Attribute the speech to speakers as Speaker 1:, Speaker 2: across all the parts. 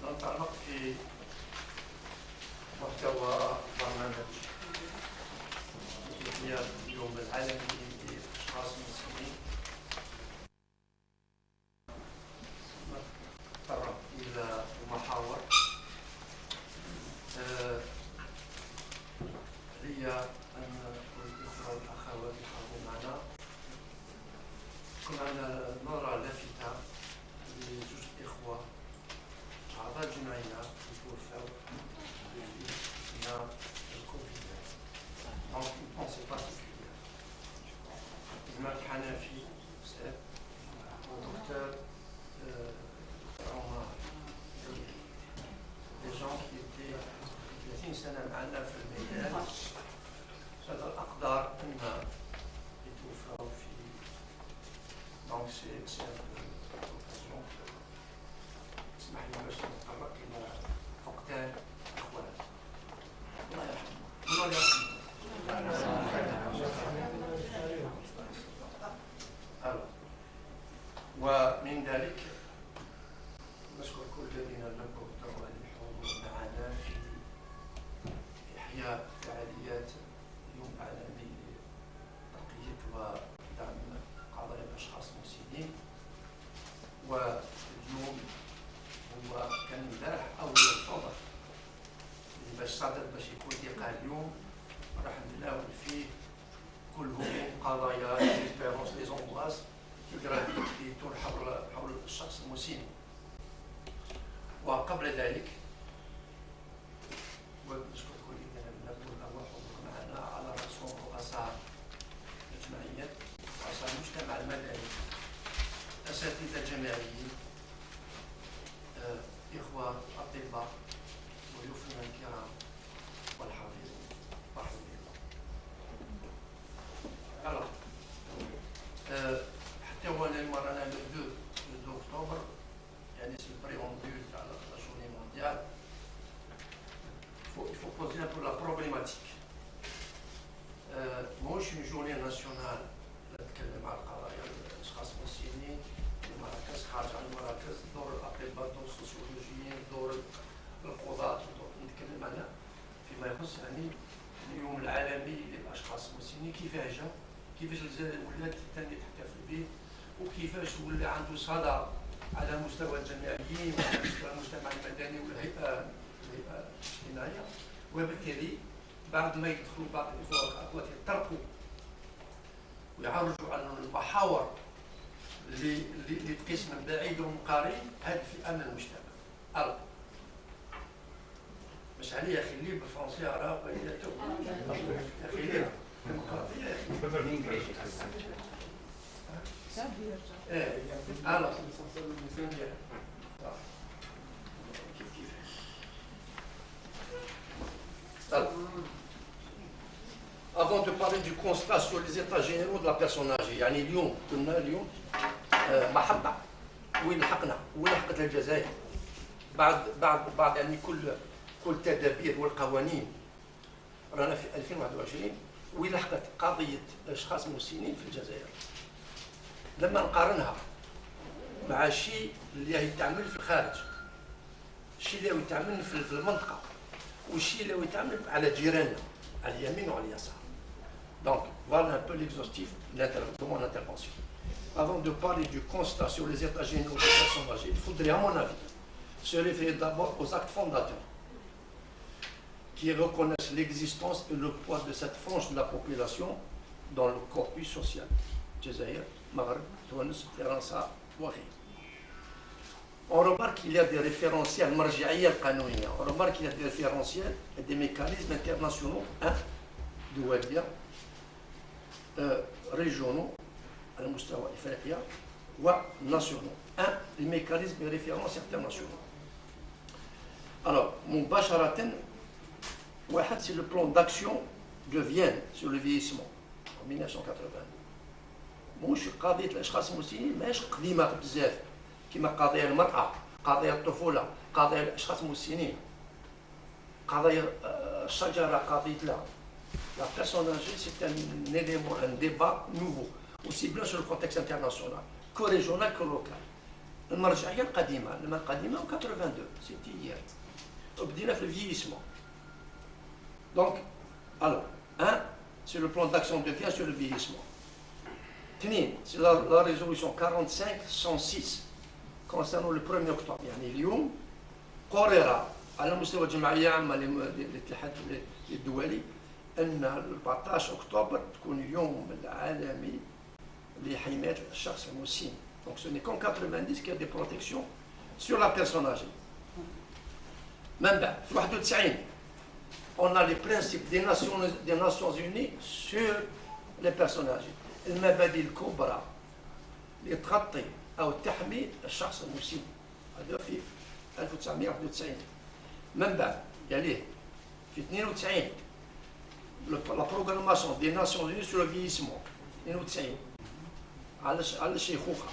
Speaker 1: ننطلق في محتوى برنامج اليوم العالمي للأشخاص المسنين. نتطرق إلى المحاور هي أن الإخوة والأخوات يحضروا معنا. كنا نرى لافتة لزوج إخوة أعضاء الجمعية توفوا من الكوفيد. Donc une pensée particulière. Imad Hanafi, c'est un docteur Omar, des gens qui étaient 30 سنة معنا في الميدان. هذا الأقدار أن يتوفوا في. Donc c'est un peu l'occasion. اسمح لي باش نتطرق إلى فقدان إخوان. الله يرحمه. الله يرحمه. ومن ذلك نشكر كل الذين لبوا الحضور معنا في إحياء فعاليات يوم عالمي لترقية ودعم قضايا الأشخاص المسنين. واليوم هو كان امبارح أول أكتوبر اللي باش صادر باش يكون لقاء اليوم الحمد لله فيه كلهم قضايا ليسبيرونس لي زونغواس اللي تدور حول الشخص المسن. وقبل ذلك ونشكر كل الذين لبوا الحضور معنا على رأسهم رؤساء الجمعيات، رؤساء المجتمع المدني، أساتذة الجامعيين، إخوة أطباء، ضيوفنا الكرام والحاضرين. مرحبا بكم. Alors, حتى هو المرة le 2 octobre يعني c'est le préambule à la journée mondiale. Il faut poser un peu la problématique. مش une journée nationale نتكلم على قضايا الأشخاص المسنين في المراكز، خارج عن المراكز، دور الأطباء، دور السوسيولوجيين، دور القضاة، نتكلم على فيما يخص يعني اليوم العالمي للأشخاص المسنين. كيفاش الجزائر ولات ثاني تحتفل به، وكيفاش ولا عنده صدى على مستوى الجمعيين وعلى مستوى المجتمع المدني والهيئة الاجتماعية. وبالتالي بعد ما يدخلوا بعض الإخوة والأخوات يطرقوا ويعرجوا على المحاور اللي تقيس من بعيد ومن قريب هذه الفئة من المجتمع. ألو مش عليه يا أخي اللي بالفرنسية عراق يا أخي ليه ديمقراطية يا أخي. Avant de parler du constat sur les états généraux de la personne âgée، يعني اليوم كنا محطة وين لحقت الجزائر بعد يعني كل تدابير والقوانين. رانا في 2021 وين لحقت قضية الأشخاص المسنين في الجزائر. لما نقارنها مع الشيء اللي يتعمل في الخارج، الشيء اللي يتعمل في المنطقة، والشيء اللي يتعمل على جيراننا على اليمين وعلى اليسار. Donc voilà un peu l'exhaustif de mon intervention. Avant de parler du constat sur les états généraux des personnes âgées, il faudrait à mon avis se référer d'abord aux actes fondateurs qui reconnaissent l'existence et le poids de cette frange de la population dans le corpus social. Jazair, Maghreb, Tunis, França, Ouahi. On remarque qu'il y a des référentiels marji'iyya al-qanouniyya. On remarque qu'il y a des référentiels et des mécanismes internationaux, doualiya, régionaux, al-mustawa ifriqiya, ou nationaux. Les mécanismes et références internationaux. Alors, mubasharatan, c'est le plan d'action de Vienne sur le vieillissement en 1980. مش قضية الأشخاص المسنين ماهيش قديمة بزاف كما قضايا المرأة، قضايا الطفولة، قضايا الأشخاص المسنين، قضايا الشجرة، قضية la personne âgée. C'est un élément, un débat nouveau, aussi bien sur le contexte international que régional que local. المرجعيه القديمه لما القديمه 82 ستينيات وبدينا في الفييسمون. دونك الوغ ان سي لو بلان داكسيون دو فيا سور لو فييسمون. اثنين سي لا ريزوليسيون 45 كونسيرنون لو 1 اكتوبر، يعني اليوم قرر على مستوى الجمعيه العامه للاتحاد الدولي ان 14 اكتوبر تكون اليوم العالمي لحمايه الشخص المسن. Donc ce n'est qu'en 90 qu'il y a des protections sur la personne âgée. Même bien, en 91, on a les principes des Nations Unies sur les personnes âgées. المبادئ الكبرى لتغطي أو تحمي الشخص المسن. هذا في 1991. من بعد يليه في 92 la programmation des Nations Unies sur le vieillissement 92 على الشيخوخة.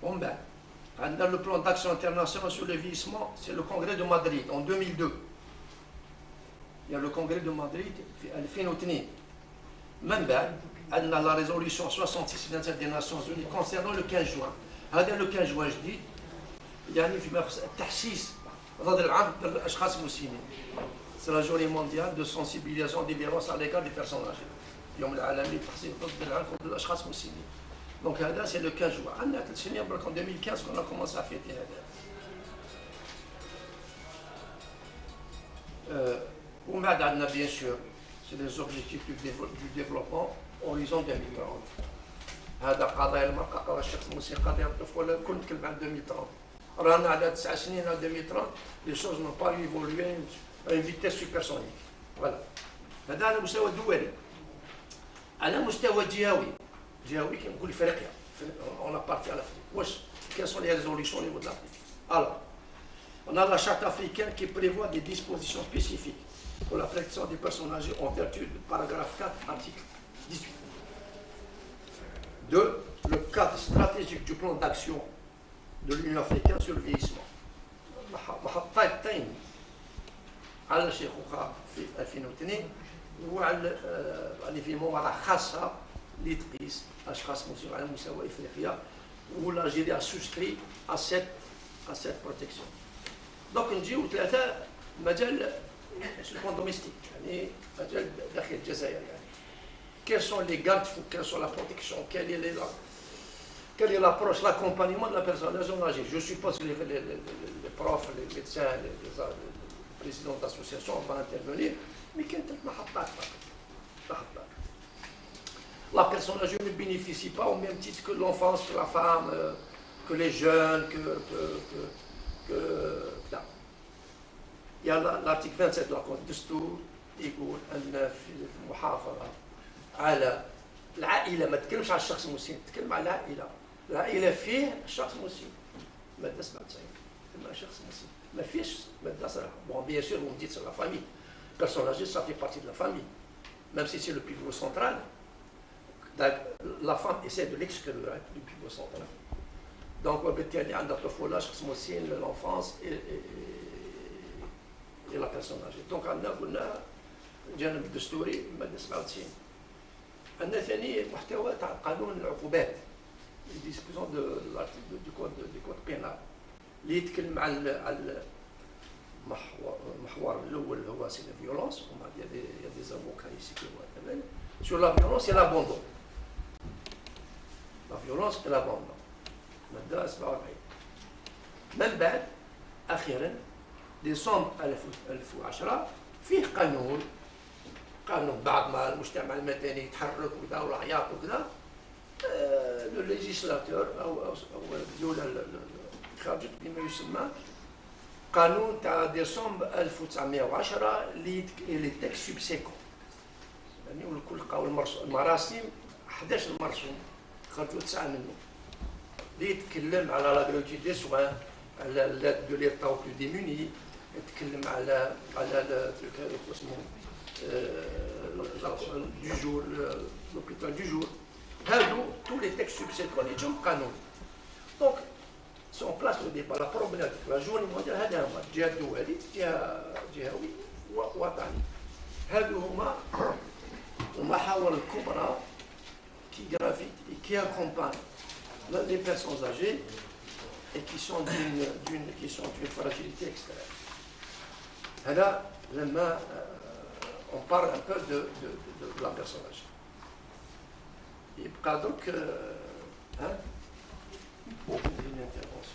Speaker 1: ومن بعد عندنا le plan d'action international sur le vieillissement, c'est le congrès de Madrid en 2002. Il y a le congrès de Madrid في 2002. من بعد عندنا la résolution 66 des Nations Unies concernant le 15 juin. هذا le 15 juin جديد يعني فيما يخص التحسيس ضد العنف ضد الاشخاص المسنين. C'est la journée mondiale de sensibilisation des violences à l'égard des personnes âgées. اليوم العالمي للتحسيس ضد العنف ضد الاشخاص المسنين. Donc هذا c'est le 15 juin. عندنا 3 سنين برك en 2015 qu'on a commencé à fêter هذا. ومن بعد عندنا bien sûr c'est les objectifs du développement horizon 2030. هذا قضايا المرأة، قضايا الشخص المسن، قضايا الطفولة، الكل نتكلم عن 2030. رانا على 9 سنين على 2030 les choses n'ont pas évolué à une vitesse supersonique. Voilà. هذا على مستوى الدولي. على مستوى جهوي كي نقول افريقيا on a parti à l'Afrique. واش quelles sont les résolutions au niveau de l'Afrique? Alors, on a la charte africaine qui prévoit des dispositions spécifiques pour la protection des personnes âgées en vertu du paragraphe 4, article 18. 2. Le cadre stratégique du plan d'action de l'Union africaine sur le vieillissement. محطتين على الشيخوخة في 2002 وعلى في مواضيع خاصة اللي تقيس أشخاص مسنين على مستوى إفريقيا والجيري سوسكري à cette protection. دونك نجيو ثلاثة مجال سلوان دوميستيك يعني مجال داخل الجزائر يعني. Quels sont les garde-fous, quelles sont la protection, quelle est l'approche, l'accompagnement de la personne âgée. Je suppose que les profs, les médecins, les présidents d'associations vont intervenir, mais quelle est la محطات. La personne âgée ne bénéficie pas au même titre que l'enfance, que la femme, que les jeunes, Il y a l'article 27 de la Constitution الدستور يقول أن في المحافظة على العائلة، ما تتكلمش على الشخص المسن، تتكلم على العائلة فيه الشخص المسن. مادة 97 مع شخص مسن ما فيش مادة صراحة. Bon, bien sûr, on dit c'est la famille. Personne âgée, ça fait partie de la famille. Même si c'est le pivot central, la femme essaie de l'exclure du pivot central. Donc, وبالتالي عندها الطفولة، شخص مسن، l'enfance et la personne âgée. Donc, قلنا الجانب الدستوري مادة 97. عندنا ثاني محتوى تاع قانون العقوبات، disposition du code pénal اللي يتكلم على المحور الاول اللي هو سي لا فيولونس. il y a des avocats ici qui vont intervenir sur la violence et l'abandon. La violence et l'abandon مادة 47. من بعد اخيرا ديسمبر 2010 فيه قانون بعد ما المجتمع المدني يتحرك وكذا والعياط وكذا، لو ليجيسلاتور او الدوله الخارجيه بما يسمى قانون تاع ديسمبر 1910 اللي تاك سوبسيكون، يعني والكل لقاو المراسم 11 مرسوم خرجوا 9 منهم اللي يتكلم على لا غروتي دي سوان، على لاد دو ليتا او بلو ديموني، يتكلم على اسمه du jour, l'hôpital du jour. Tous les textes subséquents les جم قانون. Donc, si on place au départ la problématique, la journée mondiale هذا هما الجهة الدولي، جهوي ووطني. هادو هما المحاور الكبرى qui gravitent et qui accompagnent les personnes âgées et qui sont d'une fragilité extrême. Là, on parle un peu de la personne âgée. Il y a donc une intervention.